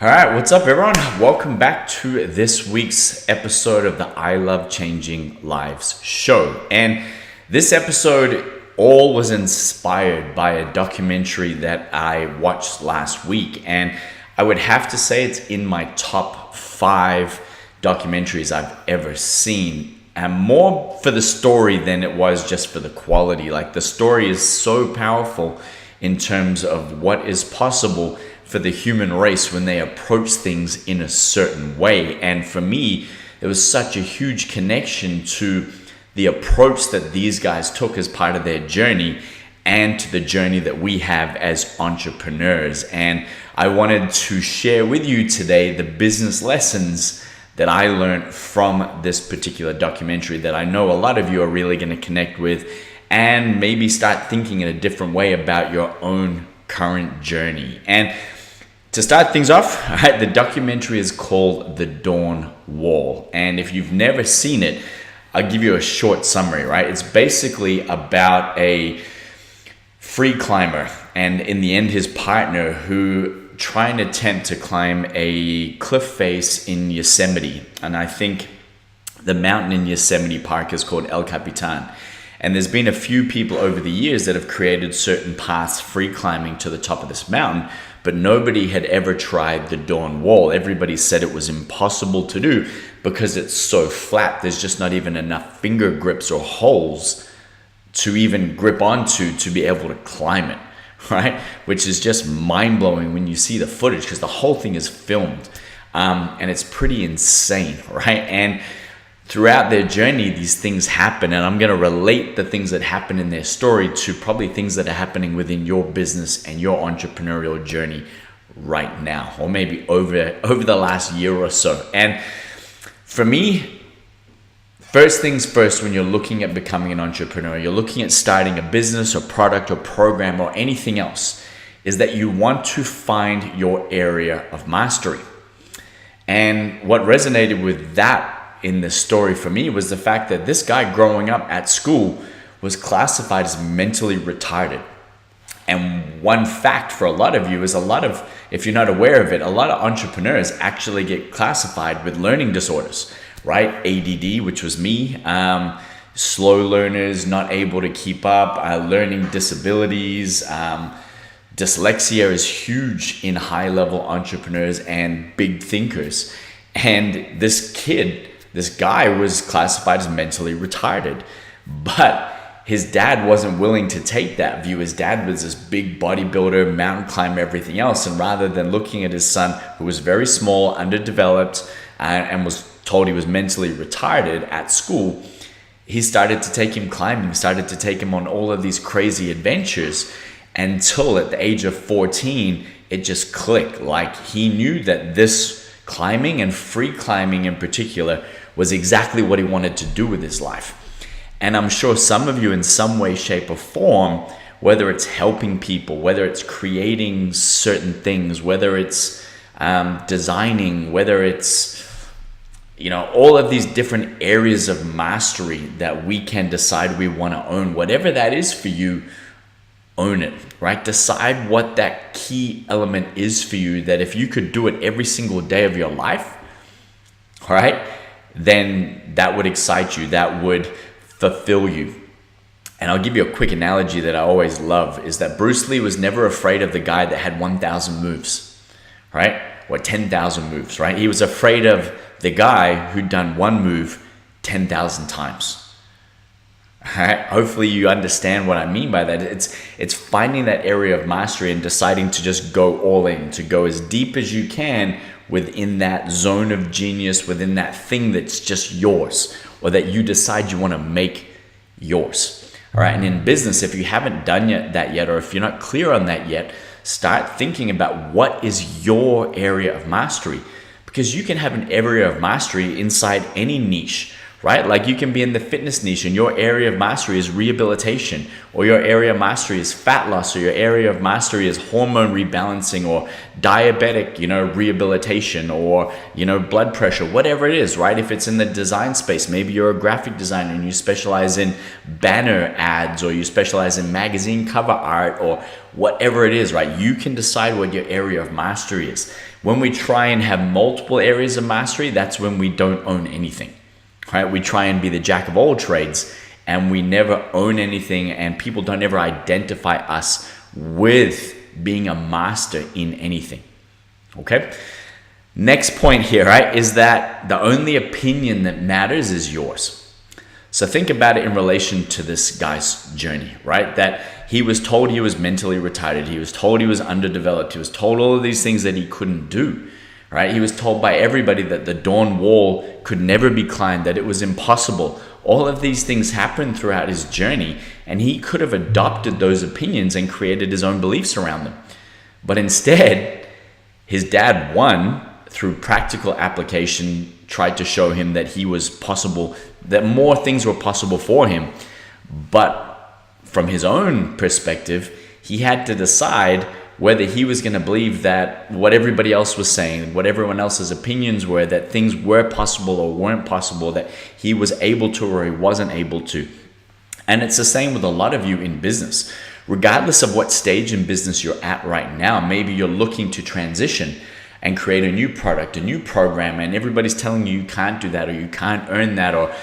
All right, what's up, everyone? Welcome back to this week's episode of the I Love Changing Lives show. And this episode all was inspired by a documentary that I watched last week. And I would have to say it's in my top 5 documentaries I've ever seen. And more for the story than it was just for the quality. Like, the story is so powerful in terms of what is possible for the human race when they approach things in a certain way. And for me, there was such a huge connection to the approach that these guys took as part of their journey and to the journey that we have as entrepreneurs. And I wanted to share with you today the business lessons that I learned from this particular documentary that I know a lot of you are really going to connect with and maybe start thinking in a different way about your own current journey. And to start things off, right, the documentary is called The Dawn Wall. And if you've never seen it, I'll give you a short summary, right? It's basically about a free climber and in the end his partner who try and attempt to climb a cliff face in Yosemite. And I think the mountain in Yosemite Park is called El Capitan. And there's been a few people over the years that have created certain paths free climbing to the top of this mountain, but nobody had ever tried the Dawn Wall. Everybody said it was impossible to do because it's so flat. There's just not even enough finger grips or holes to even grip onto to be able to climb it, right? Which is just mind-blowing when you see the footage because the whole thing is filmed. And it's pretty insane, right? And throughout their journey, these things happen, and I'm going to relate the things that happen in their story to probably things that are happening within your business and your entrepreneurial journey right now, or maybe over the last year or so. And for me, first things first, when you're looking at becoming an entrepreneur, you're looking at starting a business or product or program or anything else, is that you want to find your area of mastery. And what resonated with that in this story for me was the fact that this guy growing up at school was classified as mentally retarded. And one fact for a lot of you is if you're not aware of it, a lot of entrepreneurs actually get classified with learning disorders, right? ADD, which was me, slow learners, not able to keep up, learning disabilities, dyslexia is huge in high-level entrepreneurs and big thinkers. And this guy was classified as mentally retarded, but his dad wasn't willing to take that view. His dad was this big bodybuilder, mountain climber, everything else. And rather than looking at his son, who was very small, underdeveloped, and was told he was mentally retarded at school, he started to take him climbing, started to take him on all of these crazy adventures until at the age of 14, it just clicked. Like, he knew that this climbing and free climbing in particular was exactly what he wanted to do with his life. And I'm sure some of you in some way, shape, or form, whether it's helping people, whether it's creating certain things, whether it's designing, whether it's, all of these different areas of mastery that we can decide we want to own, whatever that is for you, own it, right? Decide what that key element is for you, that if you could do it every single day of your life, all right, then that would excite you, that would fulfill you. And I'll give you a quick analogy that I always love, is that Bruce Lee was never afraid of the guy that had 1,000 moves, right? Or 10,000 moves, right? He was afraid of the guy who'd done one move 10,000 times. All right? Hopefully you understand what I mean by that. It's finding that area of mastery and deciding to just go all in, to go as deep as you can within that zone of genius, within that thing that's just yours, or that you decide you want to make yours. All right. And in business, if you haven't done that yet, or if you're not clear on that yet, start thinking about what is your area of mastery, because you can have an area of mastery inside any niche, right? Like you can be in the fitness niche and your area of mastery is rehabilitation, or your area of mastery is fat loss, or your area of mastery is hormone rebalancing, or diabetic, rehabilitation, or, blood pressure, whatever it is, right? If it's in the design space, maybe you're a graphic designer and you specialize in banner ads, or you specialize in magazine cover art, or whatever it is, right? You can decide what your area of mastery is. When we try and have multiple areas of mastery, that's when we don't own anything. Right? We try and be the jack of all trades and we never own anything, and people don't ever identify us with being a master in anything. Okay? Next point here, right, is that the only opinion that matters is yours. So think about it in relation to this guy's journey, right? That he was told he was mentally retarded. He was told he was underdeveloped. He was told all of these things that he couldn't do. Right? He was told by everybody that the dawn wall could never be climbed, that it was impossible. All of these things happened throughout his journey, and he could have adopted those opinions and created his own beliefs around them. But instead, his dad, one, through practical application, tried to show him that he was possible, that more things were possible for him. But from his own perspective, he had to decide whether he was going to believe that what everybody else was saying, what everyone else's opinions were, that things were possible or weren't possible, that he was able to or he wasn't able to. And it's the same with a lot of you in business. Regardless of what stage in business you're at right now, maybe you're looking to transition and create a new product, a new program, and everybody's telling you can't do that, or you can't earn that, or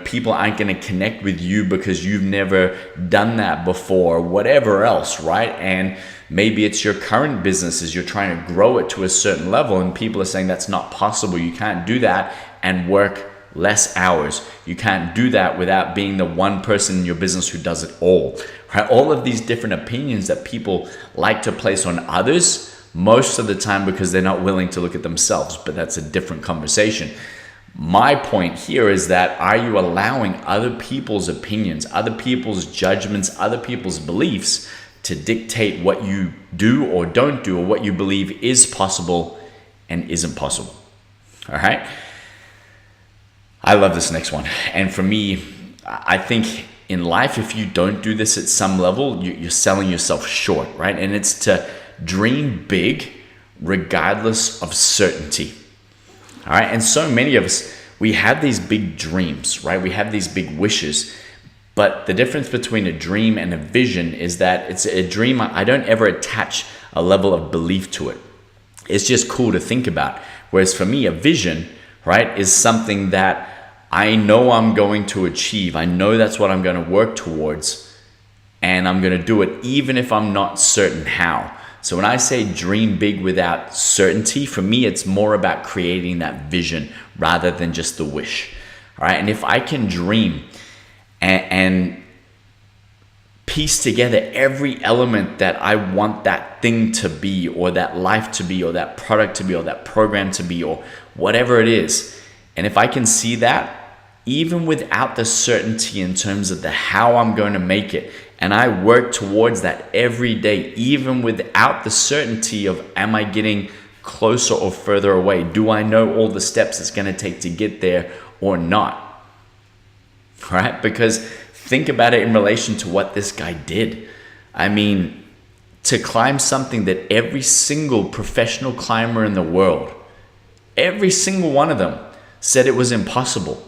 people aren't going to connect with you because you've never done that before, whatever else, right? And maybe it's your current business as you're trying to grow it to a certain level, and people are saying that's not possible. You can't do that and work less hours. You can't do that without being the one person in your business who does it all, right? All of these different opinions that people like to place on others, most of the time because they're not willing to look at themselves, but that's a different conversation. My point here is that, are you allowing other people's opinions, other people's judgments, other people's beliefs to dictate what you do or don't do, or what you believe is possible and isn't possible? All right. I love this next one. And for me, I think in life, if you don't do this at some level, you're selling yourself short, right? And it's to dream big regardless of certainty. All right. And so many of us, we have these big dreams, right? We have these big wishes. But the difference between a dream and a vision is that it's a dream. I don't ever attach a level of belief to it. It's just cool to think about. Whereas for me, a vision, right, is something that I know I'm going to achieve. I know that's what I'm going to work towards, and I'm going to do it even if I'm not certain how. So when I say dream big without certainty, for me, it's more about creating that vision rather than just the wish. All right. And if I can dream and piece together every element that I want that thing to be, or that life to be, or that product to be, or that program to be, or whatever it is. And if I can see that, even without the certainty in terms of the how I'm going to make it, and I work towards that every day, even without the certainty of am I getting closer or further away? Do I know all the steps it's going to take to get there or not? Right? Because think about it in relation to what this guy did. I mean, to climb something that every single professional climber in the world, every single one of them said it was impossible.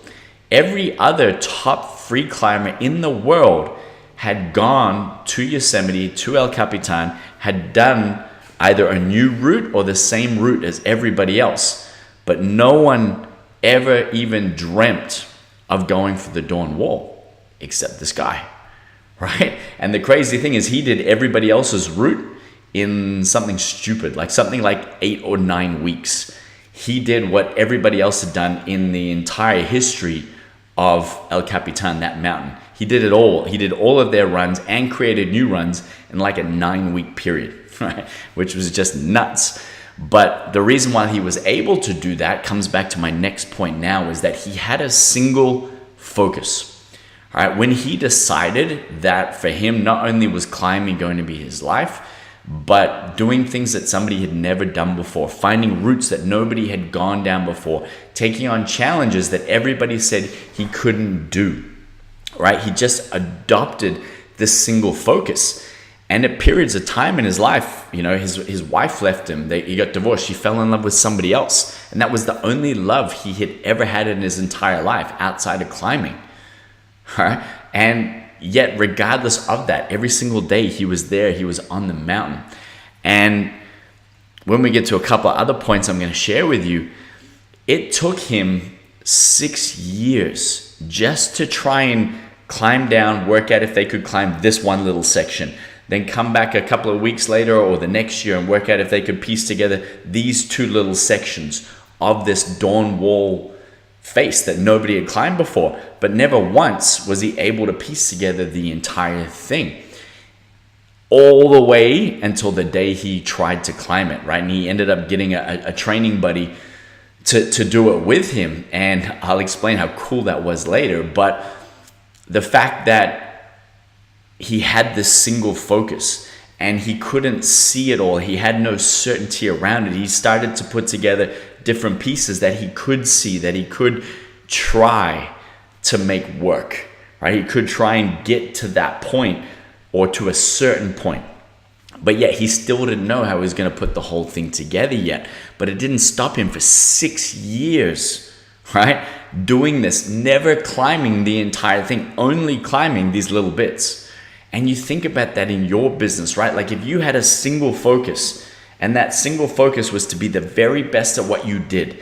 Every other top free climber in the world had gone to Yosemite, to El Capitan, had done either a new route or the same route as everybody else. But no one ever even dreamt of going for the Dawn Wall except this guy, right? And the crazy thing is he did everybody else's route in something stupid, like something like 8 or 9 weeks. He did what everybody else had done in the entire history of El Capitan, that mountain. He did it all. He did all of their runs and created new runs in like a 9-week period, right? Which was just nuts. But the reason why he was able to do that comes back to my next point now, is that he had a single focus. All right, when he decided that for him, not only was climbing going to be his life, but doing things that somebody had never done before, finding routes that nobody had gone down before, taking on challenges that everybody said he couldn't do, right? He just adopted this single focus. And at periods of time in his life, his wife left him. He got divorced. She fell in love with somebody else. And that was the only love he had ever had in his entire life outside of climbing. Right? And yet, regardless of that, every single day he was there, he was on the mountain. And when we get to a couple of other points I'm going to share with you, it took him 6 years just to try and climb down, work out if they could climb this one little section, then come back a couple of weeks later or the next year and work out if they could piece together these two little sections of this dawn wall face that nobody had climbed before. But never once was he able to piece together the entire thing, all the way until the day he tried to climb it, right? And he ended up getting a training buddy to do it with him. And I'll explain how cool that was later. But the fact that he had this single focus and he couldn't see it all, he had no certainty around it. He started to put together different pieces that he could see, that he could try to make work, right? He could try and get to that point or to a certain point. But yet he still didn't know how he was going to put the whole thing together yet. But it didn't stop him for 6 years, right? Doing this, never climbing the entire thing, only climbing these little bits. And you think about that in your business, right? Like if you had a single focus and that single focus was to be the very best at what you did.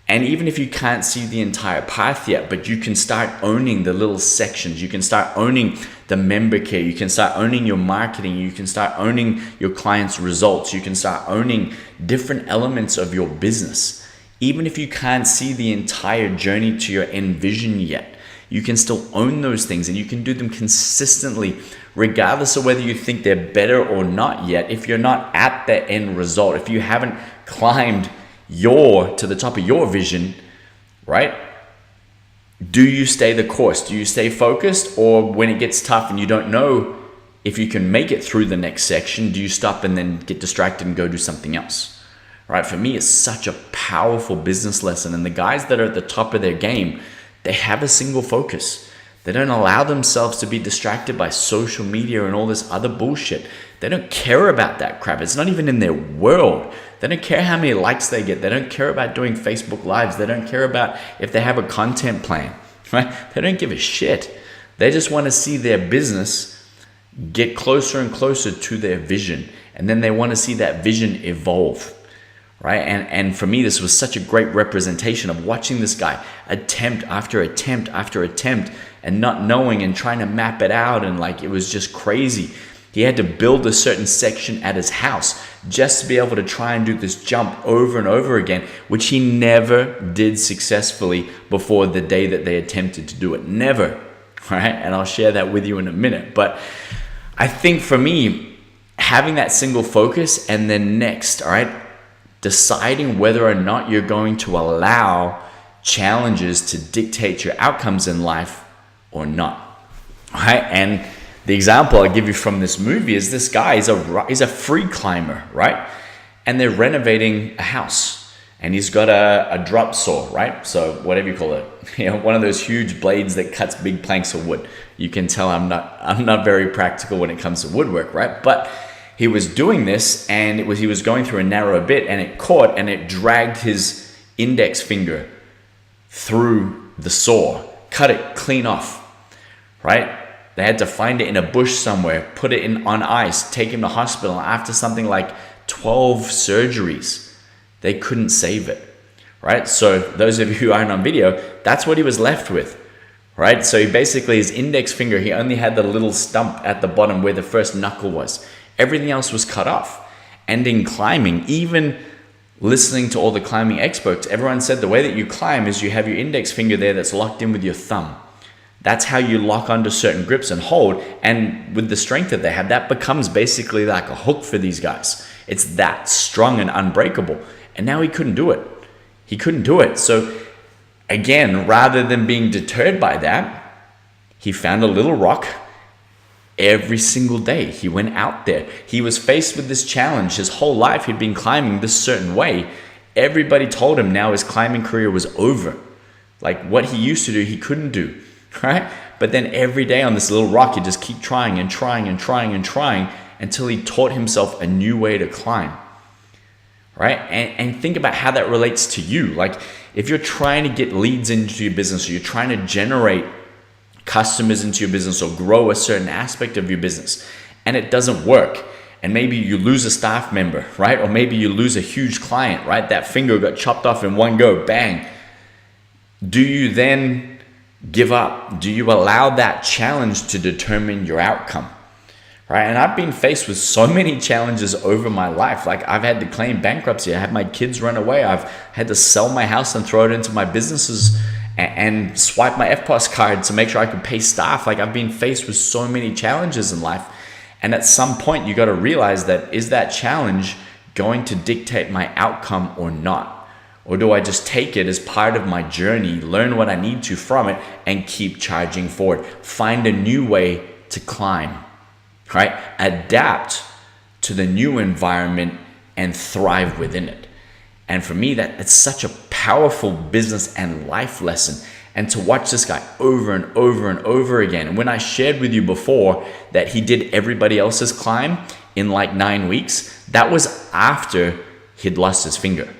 And even if you can't see the entire path yet, but you can start owning the little sections, you can start owning the member care, you can start owning your marketing, you can start owning your clients' results, you can start owning different elements of your business. Even if you can't see the entire journey to your end vision yet, you can still own those things and you can do them consistently, regardless of whether you think they're better or not yet. If you're not at the end result, if you haven't climbed to the top of your vision, right? Do you stay the course? Do you stay focused? Or when it gets tough and you don't know if you can make it through the next section, do you stop and then get distracted and go do something else? Right? For me, it's such a powerful business lesson. And the guys that are at the top of their game, they have a single focus. They don't allow themselves to be distracted by social media and all this other bullshit. They don't care about that crap. It's not even in their world. They don't care how many likes they get. They don't care about doing Facebook Lives. They don't care about if they have a content plan, right? They don't give a shit. They just want to see their business get closer and closer to their vision. And then they want to see that vision evolve, right? And for me, this was such a great representation of watching this guy attempt after attempt after attempt and not knowing and trying to map it out. And like, it was just crazy. He had to build a certain section at his house just to be able to try and do this jump over and over again, which he never did successfully before the day that they attempted to do it. Never, right? And I'll share that with you in a minute. But I think for me, having that single focus and then next, all right, deciding whether or not you're going to allow challenges to dictate your outcomes in life or not, right? And the example I give you from this movie is this guy is a free climber, right? And they're renovating a house and he's got a drop saw, right? So whatever you call it, one of those huge blades that cuts big planks of wood. You can tell I'm not very practical when it comes to woodwork, right? But he was doing this and he was going through a narrow bit and it caught and it dragged his index finger through the saw, cut it clean off, right? They had to find it in a bush somewhere, put it on ice, take him to hospital. After something like 12 surgeries, they couldn't save it, right? So those of you who aren't on video, that's what he was left with, right? So he basically, his index finger, he only had the little stump at the bottom where the first knuckle was. Everything else was cut off. And in climbing, even listening to all the climbing experts, everyone said the way that you climb is you have your index finger there that's locked in with your thumb. That's how you lock onto certain grips and hold. And with the strength that they have, that becomes basically like a hook for these guys. It's that strong and unbreakable. And now he couldn't do it. He couldn't do it. So again, rather than being deterred by that, he found a little rock every single day. He went out there. He was faced with this challenge. His whole life he'd been climbing this certain way. Everybody told him now his climbing career was over. Like what he used to do, he couldn't do, right? But then every day on this little rock, he'd just keep trying and trying and trying and trying until he taught himself a new way to climb, right? And think about how that relates to you. Like if you're trying to get leads into your business, or you're trying to generate customers into your business or grow a certain aspect of your business and it doesn't work, and maybe you lose a staff member, right? Or maybe you lose a huge client, right? That finger got chopped off in one go, bang. Do you then give up? Do you allow that challenge to determine your outcome, right? And I've been faced with so many challenges over my life. Like I've had to claim bankruptcy. I had my kids run away. I've had to sell my house and throw it into my businesses and swipe my FPOS card to make sure I could pay staff. Like I've been faced with so many challenges in life. And at some point you got to realize that, is that challenge going to dictate my outcome or not? Or do I just take it as part of my journey, learn what I need to from it, and keep charging forward? Find a new way to climb, right? Adapt to the new environment and thrive within it. And for me, that's such a powerful business and life lesson. And to watch this guy over and over and over again. And when I shared with you before that he did everybody else's climb in like 9 weeks, that was after he'd lost his finger.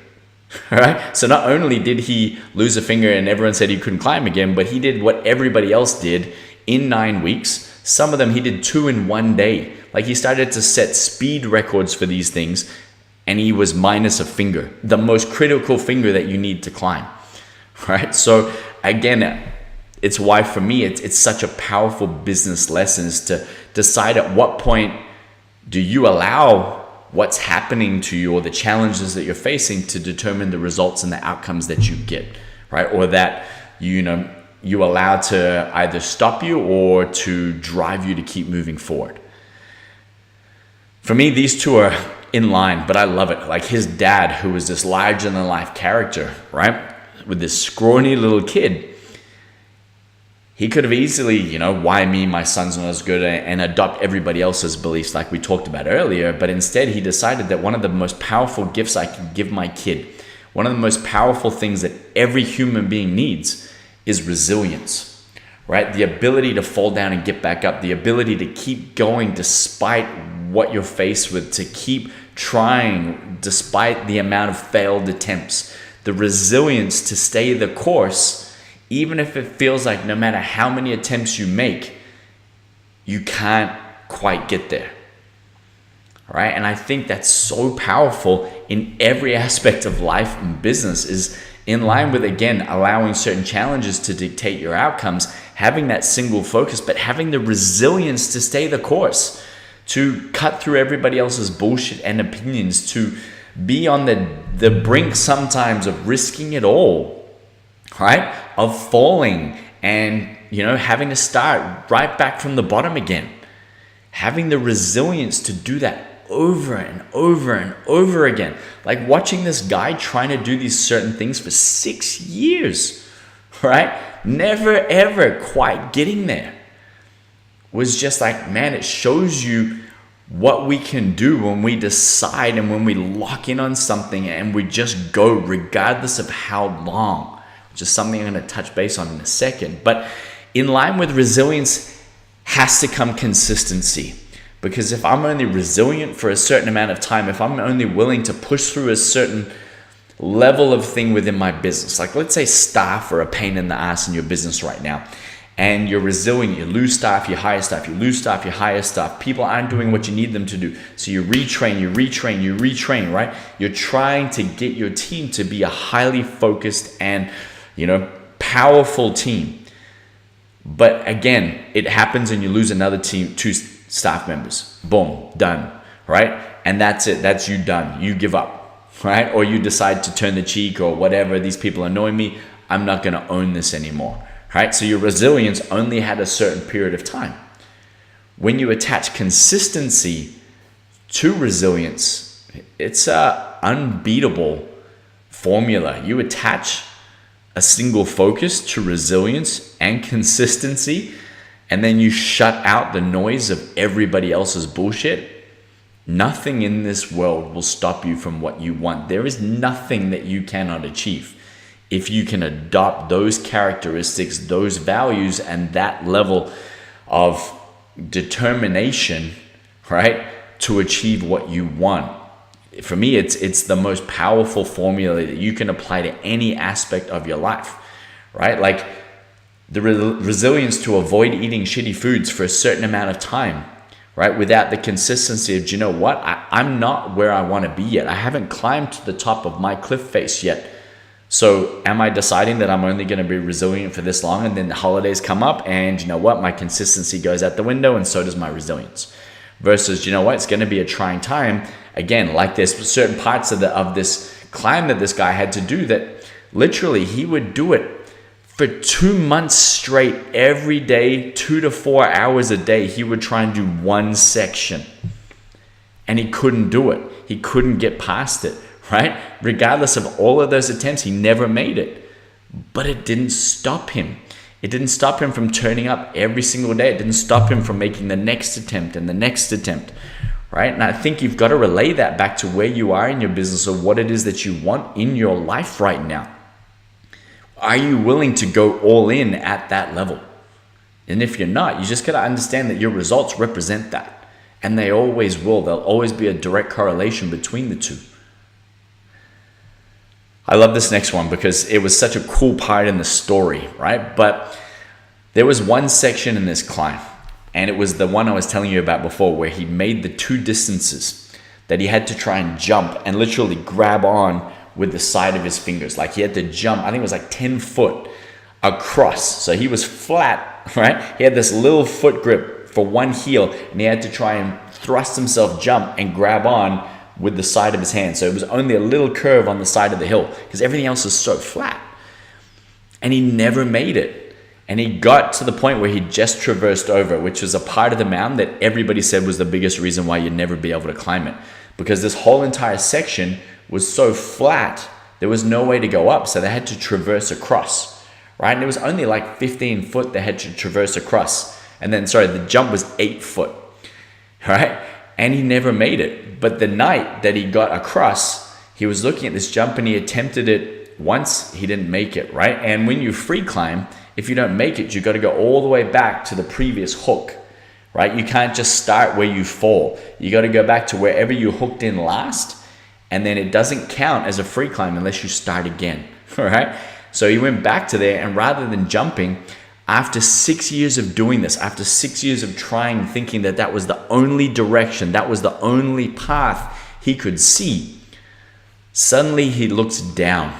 All right. So not only did he lose a finger and everyone said he couldn't climb again, but he did what everybody else did in 9 weeks. Some of them he did 2 in 1 day. Like he started to set speed records for these things, and he was minus a finger, the most critical finger that you need to climb. Right. So again, it's why for me it's such a powerful business lesson, is to decide at what point do you allow what's happening to you or the challenges that you're facing to determine the results and the outcomes that you get, right? Or that you allow to either stop you or to drive you to keep moving forward. For me, these two are in line, but I love it. Like his dad, who was this larger than life character, right? With this scrawny little kid, he could have easily, why me, my son's not as good, and adopt everybody else's beliefs like we talked about earlier. But instead, he decided that one of the most powerful gifts I can give my kid, one of the most powerful things that every human being needs, is resilience, right? The ability to fall down and get back up, the ability to keep going despite what you're faced with, to keep trying despite the amount of failed attempts, the resilience to stay the course, even if it feels like no matter how many attempts you make, you can't quite get there. All right. And I think that's so powerful in every aspect of life and business, is in line with, again, allowing certain challenges to dictate your outcomes, having that single focus, but having the resilience to stay the course, to cut through everybody else's bullshit and opinions, to be on the brink sometimes of risking it all, right? Of falling and, having to start right back from the bottom again. Having the resilience to do that over and over and over again. Like watching this guy trying to do these certain things for 6 years, right? Never ever quite getting there. Was just like, man, it shows you what we can do when we decide and when we lock in on something and we just go regardless of how long, which is something I'm going to touch base on in a second. But in line with resilience has to come consistency. Because if I'm only resilient for a certain amount of time, if I'm only willing to push through a certain level of thing within my business, like let's say staff are a pain in the ass in your business right now, and you're resilient, you lose staff, you hire staff, you lose staff, you hire staff, people aren't doing what you need them to do. So you retrain, right? You're trying to get your team to be a highly focused and, powerful team. But again, it happens and you lose another team, 2 staff members. Boom, done, right? And that's it. That's you done. You give up, right? Or you decide to turn the cheek or whatever. These people annoy me. I'm not going to own this anymore, right? So your resilience only had a certain period of time. When you attach consistency to resilience, it's a unbeatable formula. You attach a single focus to resilience and consistency, and then you shut out the noise of everybody else's bullshit, nothing in this world will stop you from what you want. There is nothing that you cannot achieve if you can adopt those characteristics, those values, and that level of determination, right, to achieve what you want. For me, it's the most powerful formula that you can apply to any aspect of your life, right? Like the resilience to avoid eating shitty foods for a certain amount of time, right? Without the consistency of, do you know what? I'm not where I want to be yet. I haven't climbed to the top of my cliff face yet. So am I deciding that I'm only going to be resilient for this long, and then the holidays come up and you know what? My consistency goes out the window, and so does my resilience. Versus, you know what? It's going to be a trying time. Again, like there's certain parts of this climb that this guy had to do that literally he would do it for 2 months straight, every day, 2 to 4 hours a day. He would try and do one section and he couldn't do it. He couldn't get past it, right? Regardless of all of those attempts, he never made it. But it didn't stop him. It didn't stop him from turning up every single day. It didn't stop him from making the next attempt and the next attempt, right? And I think you've got to relay that back to where you are in your business, or what it is that you want in your life right now. Are you willing to go all in at that level? And if you're not, you just got to understand that your results represent that. And they always will. There'll always be a direct correlation between the two. I love this next one because it was such a cool part in the story, right? But there was one section in this climb, and it was the one I was telling you about before, where he made the 2 distances that he had to try and jump and literally grab on with the side of his fingers. Like he had to jump, I think it was like 10 foot across. So he was flat, right? He had this little foot grip for one heel, and he had to try and thrust himself, jump, and grab on with the side of his hand. So it was only a little curve on the side of the hill because everything else is so flat. And he never made it. And he got to the point where he just traversed over, which was a part of the mountain that everybody said was the biggest reason why you'd never be able to climb it. Because this whole entire section was so flat, there was no way to go up. So they had to traverse across, right? And it was only like 15 foot they had to traverse across. And then, the jump was 8 foot, right? And he never made it. But the night that he got across, he was looking at this jump and he attempted it once. He didn't make it, right? And when you free climb, if you don't make it, you got to go all the way back to the previous hook, right? You can't just start where you fall. You got to go back to wherever you hooked in last, and then it doesn't count as a free climb unless you start again, all right? So he went back to there, and rather than jumping, after 6 years of doing this, after 6 years of trying, thinking that that was the only direction, that was the only path he could see, suddenly he looks down.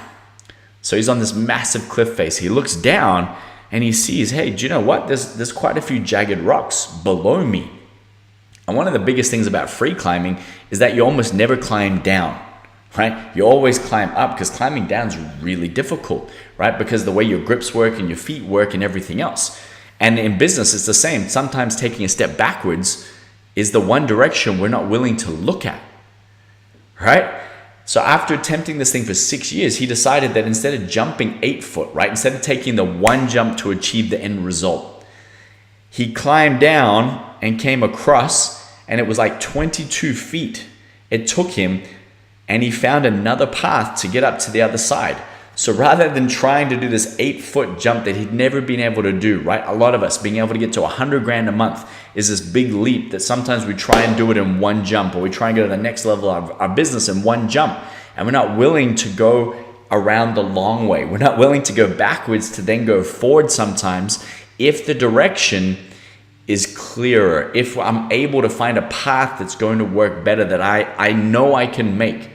So he's on this massive cliff face. He looks down and he sees, hey, do you know what? There's quite a few jagged rocks below me. And one of the biggest things about free climbing is that you almost never climb down, right? You always climb up, because climbing down is really difficult, right? Because the way your grips work and your feet work and everything else. And in business, it's the same. Sometimes taking a step backwards is the one direction we're not willing to look at, right? So after attempting this thing for 6 years, he decided that instead of jumping 8 foot, right? Instead of taking the one jump to achieve the end result, he climbed down and came across, and it was like 22 feet it took him, and he found another path to get up to the other side. So rather than trying to do this 8 foot jump that he'd never been able to do, right? A lot of us being able to get to 100 grand a month is this big leap that sometimes we try and do it in one jump, or we try and go to the next level of our business in one jump. And we're not willing to go around the long way. We're not willing to go backwards to then go forward sometimes if the direction is clearer, if I'm able to find a path that's going to work better, that I know I can make.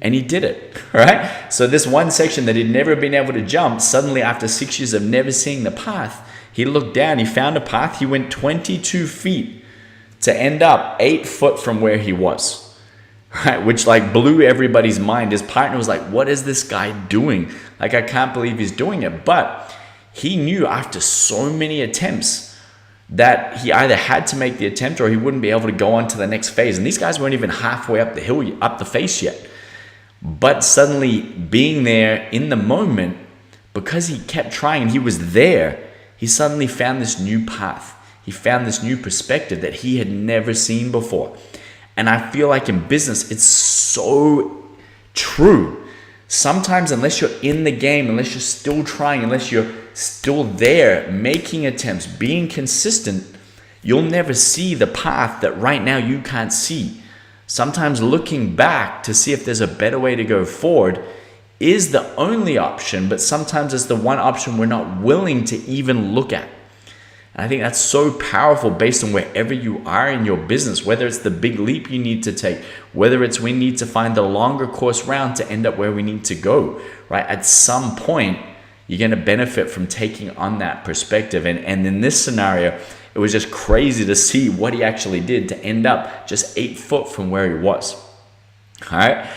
And he did it, right? So this one section that he'd never been able to jump, suddenly after 6 years of never seeing the path, he looked down, he found a path, he went 22 feet to end up 8 foot from where he was, right? Which like blew everybody's mind. His partner was like, what is this guy doing? Like, I can't believe he's doing it. But he knew after so many attempts that he either had to make the attempt or he wouldn't be able to go on to the next phase. And these guys weren't even halfway up the hill, up the face yet. But suddenly being there in the moment, because he kept trying, he was there, he suddenly found this new path. He found this new perspective that he had never seen before. And I feel like in business, it's so true. Sometimes, unless you're in the game, unless you're still trying, unless you're still there, making attempts, being consistent, you'll never see the path that right now you can't see. Sometimes looking back to see if there's a better way to go forward is the only option, but sometimes it's the one option we're not willing to even look at. And I think that's so powerful based on wherever you are in your business, whether it's the big leap you need to take, whether it's we need to find the longer course round to end up where we need to go, right? At some point, you're going to benefit from taking on that perspective. And in this scenario, it was just crazy to see what he actually did to end up just 8 foot from where he was. All right.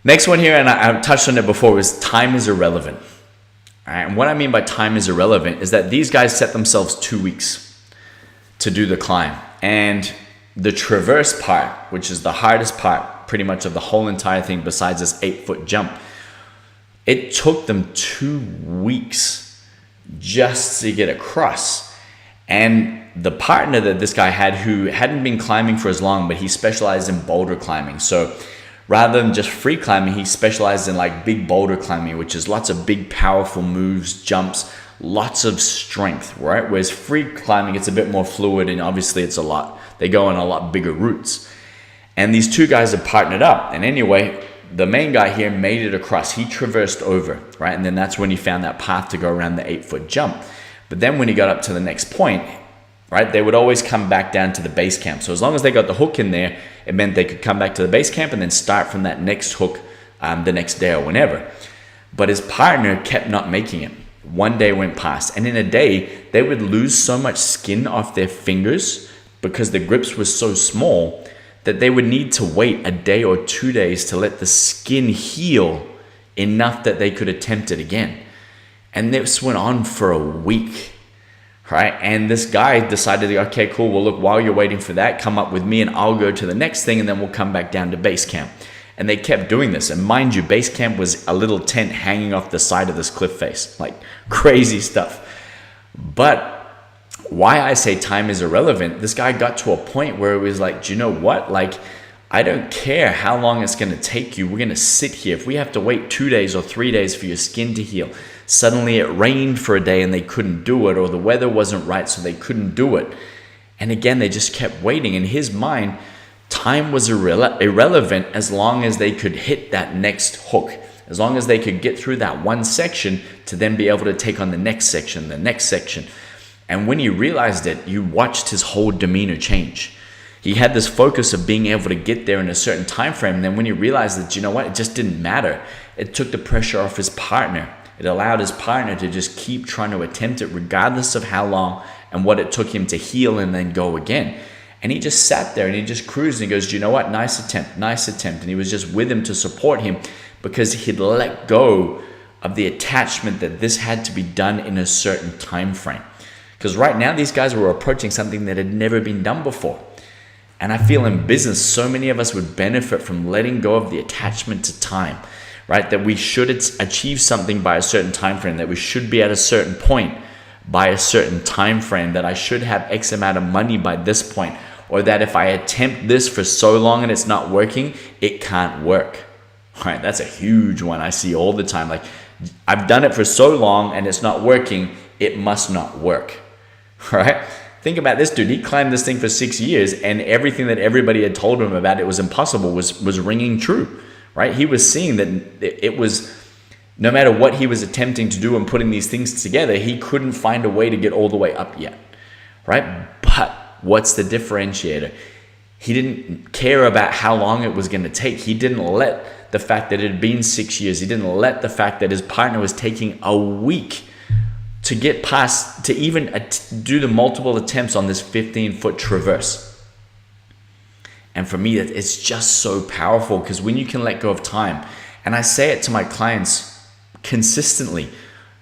Next one here, and I touched on it before, was time is irrelevant. All right. And what I mean by time is irrelevant is that these guys set themselves 2 weeks to do the climb. And the traverse part, which is the hardest part pretty much of the whole entire thing besides this 8 foot jump, it took them 2 weeks just to get across. And the partner that this guy had, who hadn't been climbing for as long, but he specialized in boulder climbing. So rather than just free climbing, he specialized in like big boulder climbing, which is lots of big, powerful moves, jumps, lots of strength, right? Whereas free climbing, it's a bit more fluid, and obviously they go on a lot bigger routes. And these two guys have partnered up. And anyway, the main guy here made it across. He traversed over, right? And then that's when he found that path to go around the 8 foot jump. But then when he got up to the next point, right, they would always come back down to the base camp. So as long as they got the hook in there, it meant they could come back to the base camp and then start from that next hook the next day or whenever. But his partner kept not making it. One day went past, and in a day, they would lose so much skin off their fingers because the grips were so small that they would need to wait a day or 2 days to let the skin heal enough that they could attempt it again. And this went on for a week, right? And this guy decided, okay, cool. Well, look, while you're waiting for that, come up with me and I'll go to the next thing, and then we'll come back down to base camp. And they kept doing this. And mind you, base camp was a little tent hanging off the side of this cliff face, like crazy stuff. But why I say time is irrelevant, this guy got to a point where it was like, do you know what? Like, I don't care how long it's going to take you. We're going to sit here. If we have to wait 2 days or 3 days for your skin to heal, suddenly it rained for a day and they couldn't do it, or the weather wasn't right so they couldn't do it. And again, they just kept waiting. In his mind, time was irrelevant as long as they could hit that next hook, as long as they could get through that one section to then be able to take on the next section, the next section. And when he realized it, you watched his whole demeanor change. He had this focus of being able to get there in a certain time frame. And then when he realized that, you know what, it just didn't matter. It took the pressure off his partner. It allowed his partner to just keep trying to attempt it regardless of how long and what it took him to heal and then go again. And he just sat there and he just cruised and he goes, do you know what, nice attempt. And he was just with him to support him because he'd let go of the attachment that this had to be done in a certain time frame. Because right now these guys were approaching something that had never been done before. And I feel in business, so many of us would benefit from letting go of the attachment to time, right? That we should achieve something by a certain time frame, that we should be at a certain point by a certain time frame, that I should have X amount of money by this point, or that if I attempt this for so long and it's not working, it can't work, right? That's a huge one I see all the time. Like, I've done it for so long and it's not working, it must not work, right? Think about this dude. He climbed this thing for 6 years and everything that everybody had told him about it was impossible was ringing true, right? He was seeing that it was, no matter what he was attempting to do and putting these things together, he couldn't find a way to get all the way up yet, right? But what's the differentiator? He didn't care about how long it was going to take. He didn't let the fact that it had been 6 years, he didn't let the fact that his partner was taking a week to get past, to even do the multiple attempts on this 15-foot traverse. And for me, it's just so powerful, because when you can let go of time, and I say it to my clients consistently,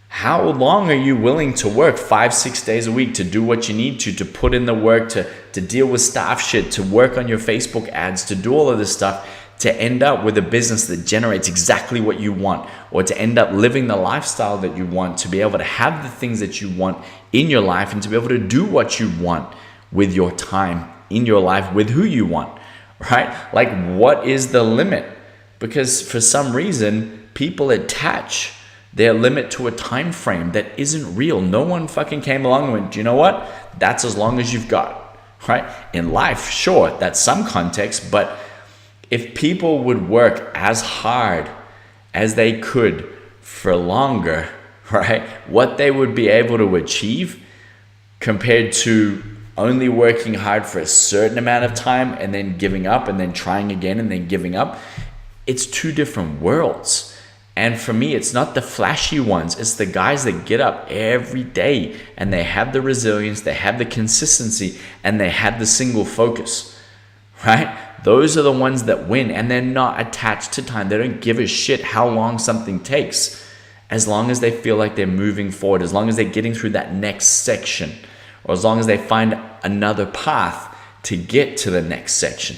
how long are you willing to work 5-6 days a week to do what you need to put in the work, to deal with staff shit, to work on your Facebook ads, to do all of this stuff, to end up with a business that generates exactly what you want, or to end up living the lifestyle that you want, to be able to have the things that you want in your life, and to be able to do what you want with your time in your life with who you want, right? Like, what is the limit? Because for some reason, people attach their limit to a time frame that isn't real. No one fucking came along and went, do you know what? That's as long as you've got, right? In life, sure, that's some context, but if people would work as hard as they could for longer, right, what they would be able to achieve compared to only working hard for a certain amount of time and then giving up and then trying again and then giving up, it's two different worlds. And for me, it's not the flashy ones. It's the guys that get up every day and they have the resilience, they have the consistency, and they have the single focus, right? Those are the ones that win, and they're not attached to time. They don't give a shit how long something takes, as long as they feel like they're moving forward, as long as they're getting through that next section, or as long as they find another path to get to the next section.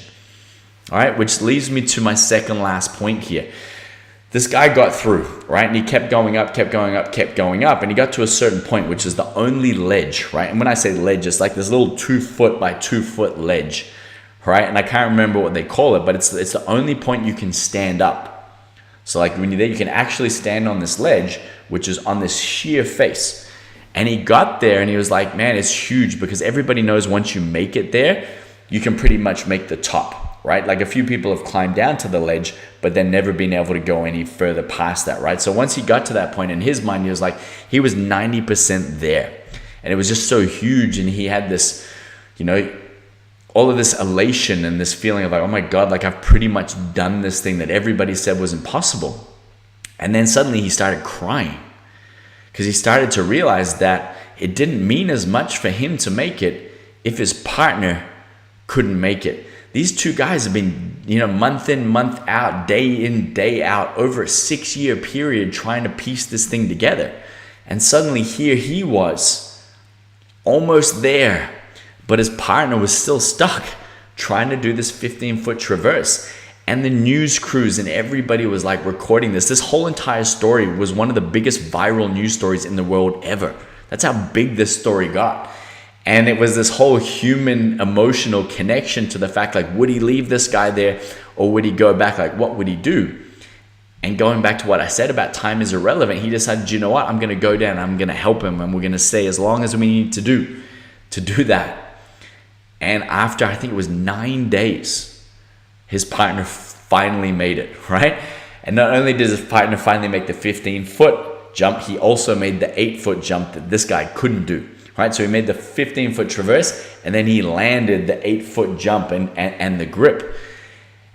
All right, which leads me to my second last point here. This guy got through, right? And he kept going up, kept going up, kept going up. And he got to a certain point, which is the only ledge, right? And when I say ledge, it's like this little 2 foot by 2 foot ledge, right? And I can't remember what they call it, but it's the only point you can stand up. So like when you're there, you can actually stand on this ledge, which is on this sheer face. And he got there and he was like, man, it's huge, because everybody knows once you make it there, you can pretty much make the top, right? Like a few people have climbed down to the ledge, but then never been able to go any further past that, right? So once he got to that point, in his mind, he was like, he was 90% there. And it was just so huge. And he had this, all of this elation and this feeling of like, oh my God, like I've pretty much done this thing that everybody said was impossible. And then suddenly he started crying, because he started to realize that it didn't mean as much for him to make it if his partner couldn't make it. These two guys have been, month in, month out, day in, day out, over a 6-year period trying to piece this thing together. And suddenly here he was, almost there, but his partner was still stuck trying to do this 15-foot traverse. And the news crews and everybody was like recording this. This whole entire story was one of the biggest viral news stories in the world ever. That's how big this story got. And it was this whole human emotional connection to the fact, like, would he leave this guy there or would he go back? Like, what would he do? And going back to what I said about time is irrelevant, he decided, you know what? I'm going to go down, I'm going to help him, and we're going to stay as long as we need to do that. And after, I think it was 9 days, his partner finally made it, right? And not only did his partner finally make the 15-foot jump, he also made the 8-foot jump that this guy couldn't do. Right, so he made the 15-foot traverse, and then he landed the 8-foot jump and the grip.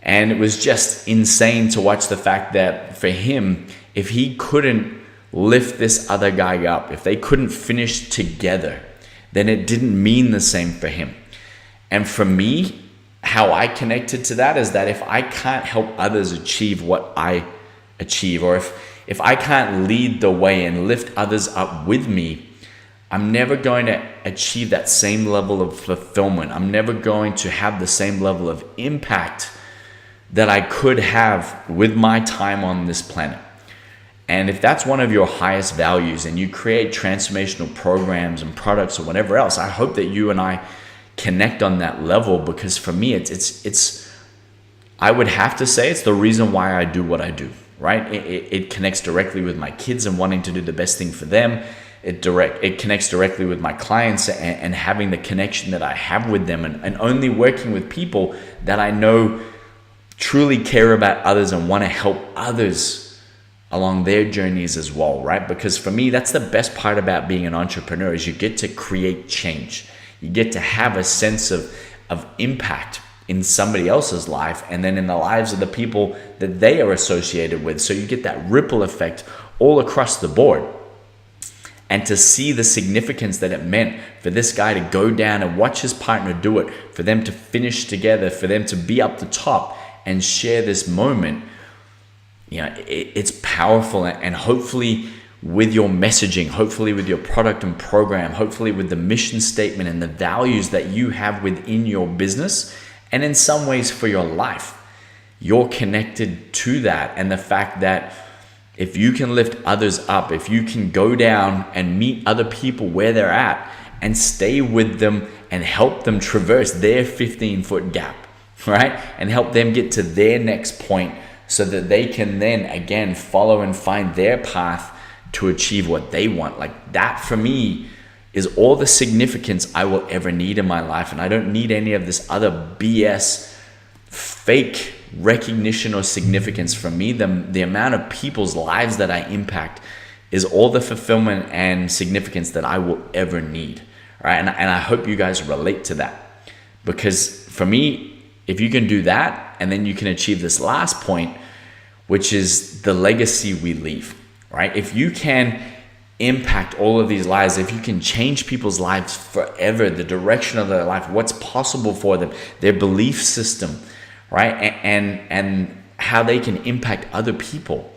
And it was just insane to watch the fact that for him, if he couldn't lift this other guy up, if they couldn't finish together, then it didn't mean the same for him. And for me, how I connected to that is that if I can't help others achieve what I achieve, or if I can't lead the way and lift others up with me, I'm never going to achieve that same level of fulfillment. I'm never going to have the same level of impact that I could have with my time on this planet. And if that's one of your highest values and you create transformational programs and products or whatever else, I hope that you and I connect on that level, because for me, it's I would have to say it's the reason why I do what I do, right? It connects directly with my kids and wanting to do the best thing for them. It connects directly with my clients and having the connection that I have with them, and only working with people that I know truly care about others and want to help others along their journeys as well, right? Because for me, that's the best part about being an entrepreneur, is you get to create change. You get to have a sense of impact in somebody else's life, and then in the lives of the people that they are associated with. So you get that ripple effect all across the board. And to see the significance that it meant for this guy to go down and watch his partner do it, for them to finish together, for them to be up the top and share this moment, it's powerful. And hopefully with your messaging, hopefully with your product and program, hopefully with the mission statement and the values that you have within your business, and in some ways for your life, you're connected to that. And the fact that if you can lift others up, if you can go down and meet other people where they're at and stay with them and help them traverse their 15-foot gap, right? And help them get to their next point so that they can then again follow and find their path to achieve what they want. Like that for me is all the significance I will ever need in my life. And I don't need any of this other BS fake recognition or significance from me. The amount of people's lives that I impact is all the fulfillment and significance that I will ever need, right? And I hope you guys relate to that, because for me, if you can do that and then you can achieve this last point, which is the legacy we leave, right? If you can impact all of these lives, if you can change people's lives forever, the direction of their life, what's possible for them, their belief system, right? And how they can impact other people.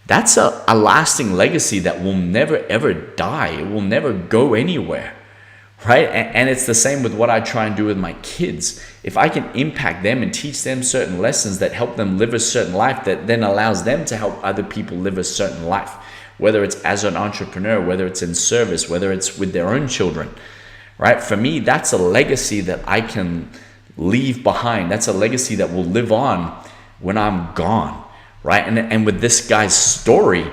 That's a lasting legacy that will never ever die. It will never go anywhere, right? And it's the same with what I try and do with my kids. If I can impact them and teach them certain lessons that help them live a certain life, that then allows them to help other people live a certain life, whether it's as an entrepreneur, whether it's in service, whether it's with their own children, right? For me, that's a legacy that I can leave behind. That's a legacy that will live on when I'm gone, right? And with this guy's story,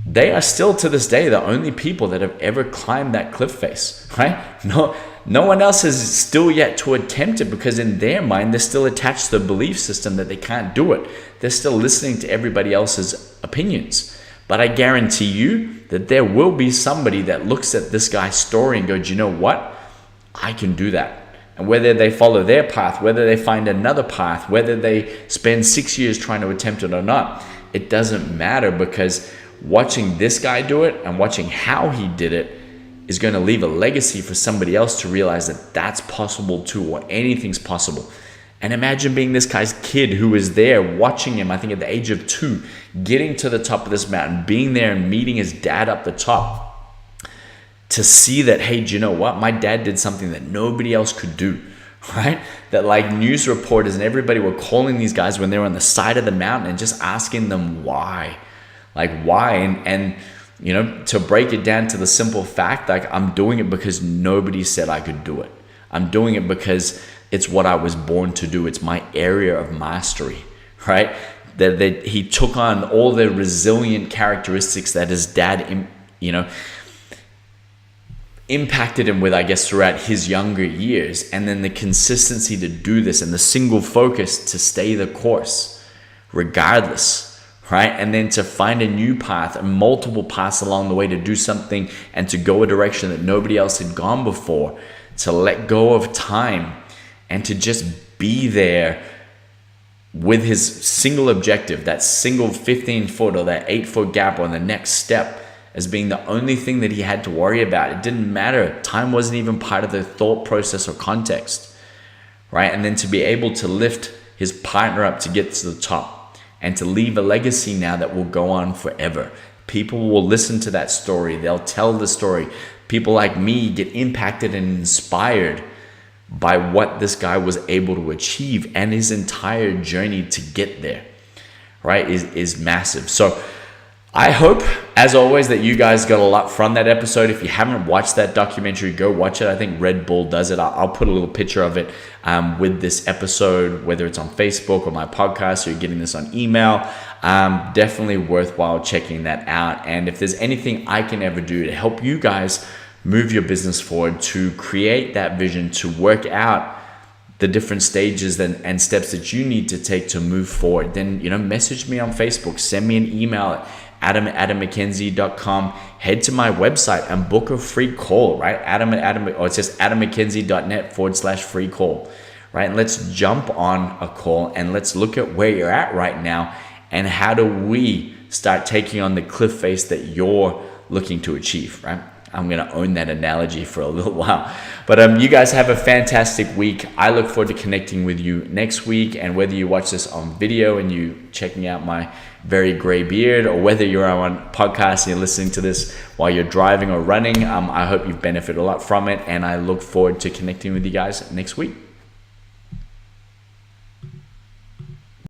they are still to this day the only people that have ever climbed that cliff face, right? No one else has still yet to attempt it, because in their mind, they're still attached to the belief system that they can't do it. They're still listening to everybody else's opinions. But I guarantee you that there will be somebody that looks at this guy's story and goes, you know what? I can do that. And whether they follow their path, whether they find another path, whether they spend 6 years trying to attempt it or not, it doesn't matter, because watching this guy do it and watching how he did it is going to leave a legacy for somebody else to realize that that's possible too, or anything's possible. And imagine being this guy's kid who was there watching him, I think at the age of 2, getting to the top of this mountain, being there and meeting his dad up the top, to see that, hey, do you know what? My dad did something that nobody else could do, right? That like news reporters and everybody were calling these guys when they were on the side of the mountain and just asking them why. Like why? And you know, to break it down to the simple fact, like I'm doing it because nobody said I could do it. I'm doing it because it's what I was born to do. It's my area of mastery, right? That he took on all the resilient characteristics that his dad, you know, impacted him with, I guess, throughout his younger years. And then the consistency to do this and the single focus to stay the course regardless, right? And then to find a new path and multiple paths along the way to do something and to go a direction that nobody else had gone before, to let go of time and to just be there with his single objective, that single 15-foot or that 8-foot gap on the next step, as being the only thing that he had to worry about. It didn't matter. Time wasn't even part of the thought process or context, right? And then to be able to lift his partner up to get to the top and to leave a legacy now that will go on forever. People will listen to that story. They'll tell the story. People like me get impacted and inspired by what this guy was able to achieve, and his entire journey to get there, right, is massive. So I hope, as always, that you guys got a lot from that episode. If you haven't watched that documentary, go watch it. I think Red Bull does it. I'll put a little picture of it with this episode, whether it's on Facebook or my podcast, or you're getting this on email. Definitely worthwhile checking that out. And if there's anything I can ever do to help you guys move your business forward, to create that vision, to work out the different stages and steps that you need to take to move forward, then, you know, message me on Facebook, send me an email at adam@adammckenzie.com. Head to my website and book a free call, right? It's just adammckenzie.net/free call, right? And let's jump on a call and let's look at where you're at right now and how do we start taking on the cliff face that you're looking to achieve, right? I'm going to own that analogy for a little while. But you guys have a fantastic week. I look forward to connecting with you next week. And whether you watch this on video and you checking out my very gray beard, or whether you're on podcast and you're listening to this while you're driving or running, I hope you've benefited a lot from it. And I look forward to connecting with you guys next week.